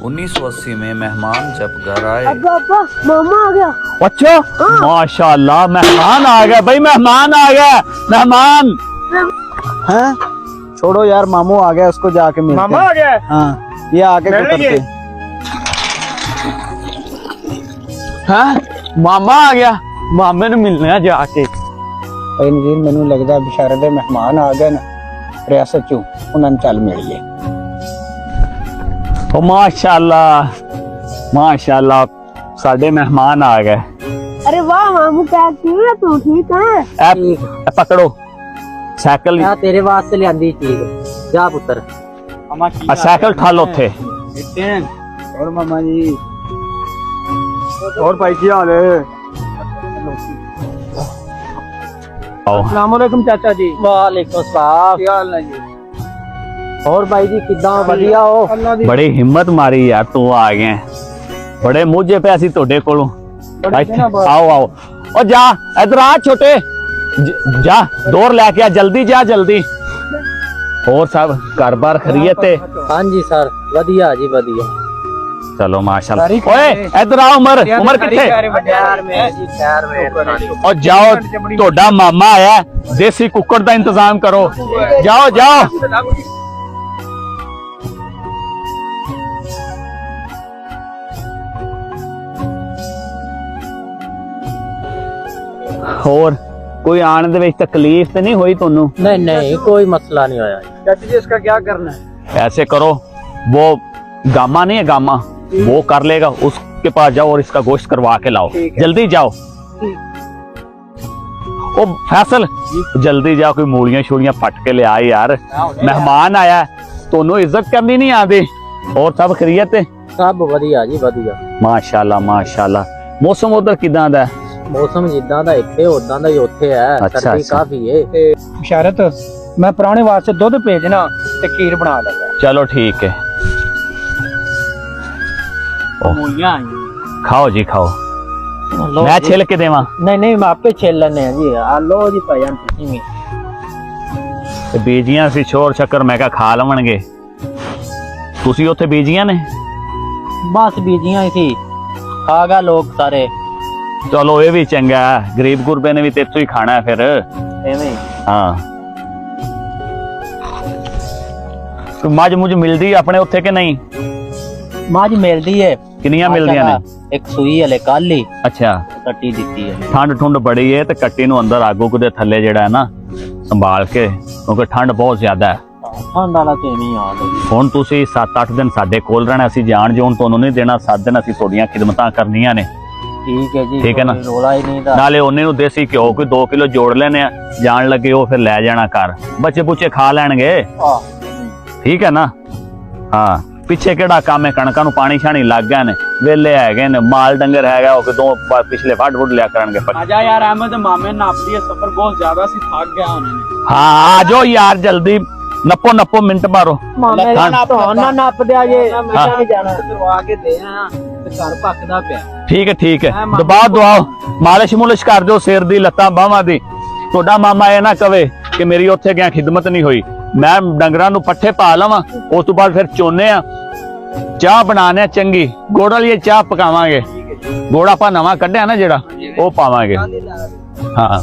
1980 में मेहमान जब घर आए। अब्बा अब्बा मामा आ गया। अच्छा माशाल्लाह मेहमान आ गया भाई, मेहमान आ गया, मेहमान हैं? छोड़ो यार, मामू आ गया, उसको जाके मिलते मामा हैं। आ गया। हाँ ये आके मिलेंगे। करते हैं मामा आ गया, मामे ने मिलने जाके। भाई नज़ीर मैनू लगदा बिशारे दे मेहमान आ गए ना रियासत चों, उन्होंने चल मिलिए। ओ माशाल्लाह माशाल्लाह साडे मेहमान आ गए। अरे वाह मामू कैसी है तू, ठीक है? ए पकड़ो साइकिल, मैं तेरे वास्ते लियांदी चीज, जा पुत्र। साइकिल ठा लो थे। और मामा जी और भाई की हाल है? अस्सलाम वालेकुम चाचा जी। वालेकुम सलाम। क्या हाल है जी? और भाई जी किदा वधिया हो? अल्लाह दी बड़ी हिम्मत मारी यार, तू आ गए बड़े मुझे पे असी तोड़े कोलों। आओ आओ और जा इधर आ छोटे, जा दौड़ लेके आ, जल्दी जा जल्दी। और सब घर बार खरीद ते? हाँ जी सर वधिया जी वधिया। चलो माशाल्लाह। ओए इधर आओ, उमर उमर किथे? और जाओ तोड़ा मामा आया, देसी कुकर का इंतजाम करो, जाओ जाओ। और कोई आने दे विच तकलीफ तो नहीं हुई तन्नू? नहीं नहीं कोई मसला नहीं होया। चाचा जी इसका क्या करना है? ऐसे करो, वो गामा नहीं है, गामा वो कर लेगा, उसके पास जाओ और इसका गोश्त करवा के लाओ, जल्दी जाओ। ओ फैसल जल्दी जाओ, कोई मूलियां शूलियां फट के ले आए यार, मेहमान आया, तोनू इज्जत करनी नहीं आती। और सब खरीद है? सब वधिया जी वधिया। माशाल्लाह माशाल्लाह। मौसम उधर किदां दा है? मौसम जिदा दा इत्थे उदां दा ही उत्थे है। अच्छा, सर्दी अच्छा। काफी है। बिशारत मैं पुराने वास्ते दूध भेजना ते खीर बना लगा। चलो ठीक है, खाओ जी खाओ, लो मैं जी। छिल के देवा? नहीं नहीं मैं आपे छेल लेने हैं जी। आ लो जी भजन तुसी भी। ते बीजियां सी छोर शक्कर मैं क्या खा लवणगे, तुसी उत्थे बीजियां ने? बस बीजियां ही सी, खा गए लोग सारे। चलो ये भी चंगा है, गरीब गुरबे ने भी तेतों ही खाना है फिर। एवें हाँ तो मज मुझ मिलदी है अपने उत्थे के नहीं? मज मिलदी है। किनियां मिलदियां ने? एक सूई हले कल ही अच्छा, कट्टी दिती है। ठंड ठुंड बड़ी है ते कट्टी नूं अंदर आगू कुदे थल्ले जेड़ा है ना संभाल के, क्योंकि ठंड बहुत ज्यादा है। ठंड वाला तो नहीं आ गई। हुण तुसी 7-8 दिन साडे कोल रहना, असीं जान जोन तुहानूं नहीं देना, 7 दिन असीं तुहाडीਆਂ खिदमतां करनियां ने। ठीक है जी, ठीक है ना? कोई रोला ही नहीं था। नाले ਉਹਨੇ ਨੂੰ देसी घ्यो कोई 2 किलो जोड़ लेने, जान लगे वो फिर ले जाना घर, बच्चे बुच्चे खा लैणगे। ठीक है ना? हाँ पिछे केड़ा काम है, कणकां नूं पानी शानी लग गए ने, वेले हैगे ने, माल डंगर हैगा वो दो पिछले फट फुट लिया करनगे। आजा यार अहमद, मामे नाप दिए, सफर बहुत ज्यादा सी, थक गया उन्होंने। हाँ आ जाओ यार जल्दी, नपो नपो मिनट मारो। मामे हाँ। ना नप दिया जे, हाँ। नहीं जाना। करवा के दे हां ते घर पकदा पिया। ठीक है दबाओ दबाओ, मालिश मुलिश कर दो सिर दी लत्तां बाहां दी। ਤੁਹਾਡਾ ਮਾਮਾ ਇਹ ਨਾ ਕਵੇ ਕਿ ਮੇਰੀ ਉੱਥੇ ਗਿਆ ਖਿਦਮਤ ਨਹੀਂ ਹੋਈ, ਮੈਂ ਡੰਗਰਾਂ ਨੂੰ ਪੱਠੇ ਪਾ ਲਵਾਂ, ਉਸ ਤੋਂ ਬਾਅਦ ਫਿਰ ਚੋਨੇ ਆ, ਚਾਹ ਬਣਾਣੇ ਚੰਗੀ, ਗੁੜ ਵਾਲੀ ਚਾਹ ਪਕਾਵਾਂਗੇ, ਗੁੜ ਆਪਾਂ ਨਵਾਂ ਕੱਢਿਆ ਨਾ ਜਿਹੜਾ ਉਹ ਪਾਵਾਂਗੇ। ਹਾਂ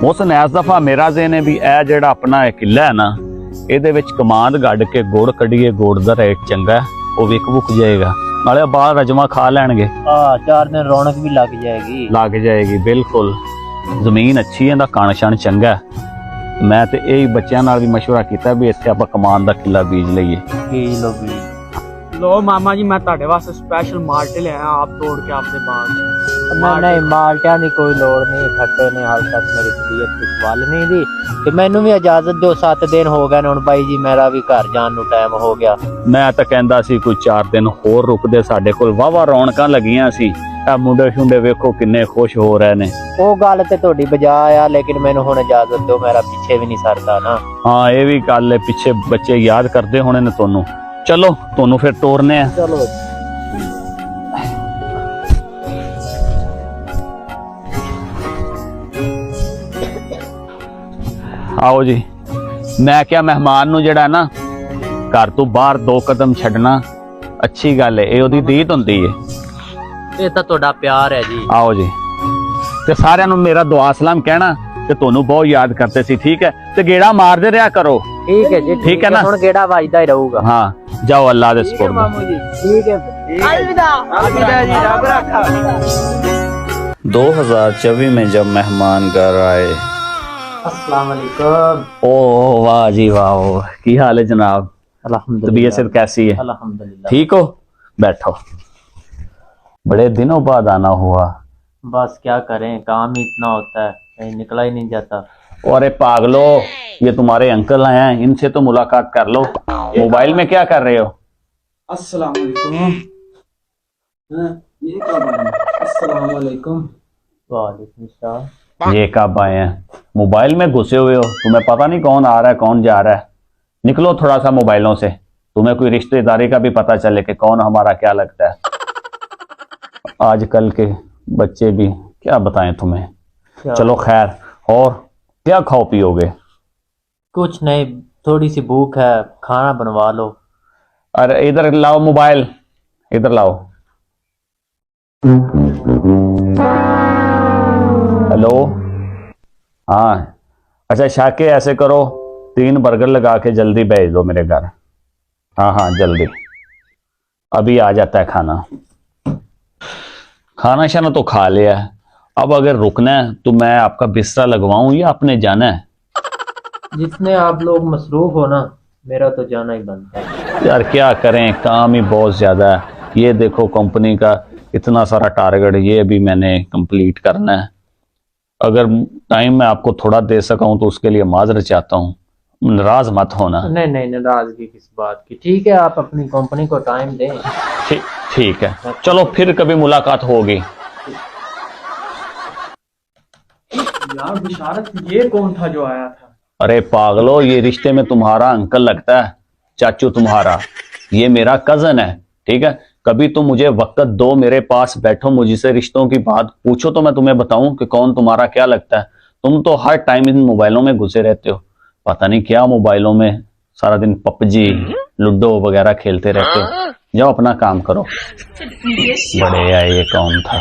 ਉਸ ਨੇ ਇਸ ਦਫਾ ਮੇਰਾ ਜ਼ੇਨ ਹੈ ਵੀ ਇਹ ਜਿਹੜਾ ਆਪਣਾ ਇਹ ਕਿੱਲਾ ਹੈ ਨਾ, ਇਹਦੇ ਵਿੱਚ ਕਮਾਂਦ ਗੱਡ ਕੇ ਗੁੜ ਕੱਢੀਏ, ਗੁੜ ਦਾ ਰੇਟ ਚੰਗਾ, ਉਹ ਵਿਕ ਵੁਕ ਜਾਏਗਾ, ਨਾਲੇ ਬਾਹਰ ਰਜਮਾ ਖਾ ਲੈਣਗੇ। 4 दिन रौनक भी लग जाएगी। ਲੱਗ ਜਾਏਗੀ ਬਿਲਕੁਲ, ਜ਼ਮੀਨ ਅੱਛੀ ਹੈ, ਦਾ ਕਣ ਛਣ ਚੰਗਾ ਹੈ। ਮੈਂ ਤੇ ਇਹ ਬੱਚਿਆਂ ਨਾਲ ਵੀ ਮਸ਼ਵਰਾ ਕੀਤਾ ਵੀ ਇੱਥੇ ਆਪਾਂ ਕਮਾਨ ਦਾ ਕਿੱਲਾ ਬੀਜ ਲਈਏ। बीज लो बीज। लो मामा जी मैं ਤੁਹਾਡੇ ਵਾਸਤੇ स्पेशल माल्टे ले आया, आप तोड़ के आपके बाग। नहीं नहीं माल्टिया की कोई लोड़ नहीं, खट्टे ने हाल तक मेरी तबीयत कुछ वल नहीं दी ते मैनू भी इजाजत दो, 7 दिन हो गए हुण भाई जी, मेरा भी घर जान नू टाइम हो गया। ਮੈਂ ਤਾਂ ਕਹਿੰਦਾ ਸੀ ਕੋਈ 4 ਦਿਨ ਹੋਰ ਰੁਕਦੇ, ਸਾਡੇ ਕੋਲ ਵਾਵਾ ਰੌਣਕਾਂ ਲੱਗੀਆਂ ਸੀ, ਇਹ ਮੁੰਡੇ ਸ਼ੁੰਡੇ ਵੇਖੋ ਕਿੰਨੇ ਖੁਸ਼ ਹੋ ਰਹੇ ਨੇ। ਉਹ ਗੱਲ ਤੇ ਤੁਹਾਡੀ ਬਜਾ ਆ, ਲੇਕਿਨ ਮੈਨੂੰ ਹੁਣ ਇਜਾਜ਼ਤ ਦਿਓ, ਮੇਰਾ ਪਿੱਛੇ ਵੀ ਨਹੀਂ ਸਰਦਾ ਨਾ। ਹਾਂ ਇਹ ਵੀ ਗੱਲ ਹੈ, ਪਿੱਛੇ ਬੱਚੇ ਯਾਦ ਕਰਦੇ ਹੋਣੇ ਨੇ ਤੁਹਾਨੂੰ। ਚਲੋ ਤੁਹਾਨੂੰ ਫਿਰ ਤੋਰਨੇ ਆ। ਚਲੋ ਆਓ ਜੀ। ਮੈਂ ਕਿਹਾ ਮਹਿਮਾਨ ਨੂੰ ਜਿਹੜਾ ਨਾ घर तो बाहर 2 कदम छड़ना अच्छी गल है, ये ओदी दीद हुंदी है। ਇਹ ਤਾਂ ਤੁਹਾਡਾ ਪਿਆਰ ਹੈ ਜੀ। आओ जी, ते सारिਆਂ ਨੂੰ मेरा दुआ सलाम कहना ਤੇ ਤੁਹਾਨੂੰ ਬਹੁਤ ਯਾਦ ਕਰਦੇ ਸੀ, ਠੀਕ ਹੈ? ਤੇ ਗੇੜਾ ਮਾਰਦੇ ਰਿਹਾ ਕਰੋ। ਠੀਕ ਹੈ ਜੀ, ठीक है ना? ਹੁਣ ਗੇੜਾ ਵੱਜਦਾ ਹੀ ਰਹੂਗਾ। हाँ, जाओ अल्लाह दे सुपुर्द। ਠੀਕ ਹੈ। अलविदा। अलविदा जी, रब रखा। 2024 में जब मेहमान घर आए। अस्सलाम वालेकुम। ओ वाह जी वाह, की हाल है जनाब? अल्हम्दुलिल्लाह। तबीयत से कैसी है? अल्हम्दुलिल्लाह। ठीक हो? बैठो। बड़े दिनों बाद आना हुआ। बस क्या करें, काम ही इतना होता है, कहीं निकला ही नहीं जाता। अरे पागलो, ये तुम्हारे अंकल आए हैं, इनसे तो मुलाकात कर लो। मोबाइल में क्या कर रहे हो? अस्सलाम वालेकुम। हाँ, ये कब आए? अस्सलाम वालेकुम। वालेकुम सलाम। ये कब आए हैं? मोबाइल में घुसे हुए हो, तुम्हें पता नहीं कौन आ रहा है कौन जा रहा है। निकलो थोड़ा सा मोबाइलों से, तुम्हें कोई रिश्तेदारी का भी पता चले कि कौन हमारा क्या लगता है। आजकल के बच्चे भी क्या बताएं तुम्हें। चलो खैर, और क्या खाओ पियोगे? कुछ नहीं, थोड़ी सी भूख है, खाना बनवा लो। अरे इधर लाओ मोबाइल, इधर लाओ। हेलो, हाँ अच्छा शाके, ऐसे करो 3 बर्गर लगा के जल्दी भेज दो मेरे घर। हाँ हाँ जल्दी, अभी आ जाता है खाना। खाना शाना तो खा लिया है, अब अगर रुकना है तो मैं आपका बिस्तरा लगवाऊं या आपने जाना है? जितने आप लोग मसरूफ हो ना, मेरा तो जाना ही बनता है। यार क्या करें, काम ही बहुत ज़्यादा है। ये देखो कंपनी का इतना सारा टारगेट, ये भी मैंने कंप्लीट करना है। अगर टाइम मैं आपको थोड़ा दे सका हूं तो उसके लिए माजरत चाहता हूं, नाराज मत होना। नहीं नहीं, नाराजगी किस बात की। ठीक है, आप अपनी कंपनी को टाइम दें। ठीक है, चलो फिर कभी मुलाकात होगी। यार बिशारत, ये कौन था जो आया था? अरे पागलो, ये रिश्ते में तुम्हारा अंकल लगता है, चाचू तुम्हारा। ये मेरा कजन है, ठीक है? कभी तुम मुझे वक्त दो, मेरे पास बैठो, मुझसे रिश्तों की बात पूछो तो मैं तुम्हें बताऊं कि कौन तुम्हारा क्या लगता है। तुम तो हर टाइम इन मोबाइलों में घुसे रहते हो, पता नहीं क्या मोबाइलों में सारा दिन पबजी लूडो वगैरह खेलते रहते हो। जाओ अपना काम करो। बड़े आए, ये कौन था?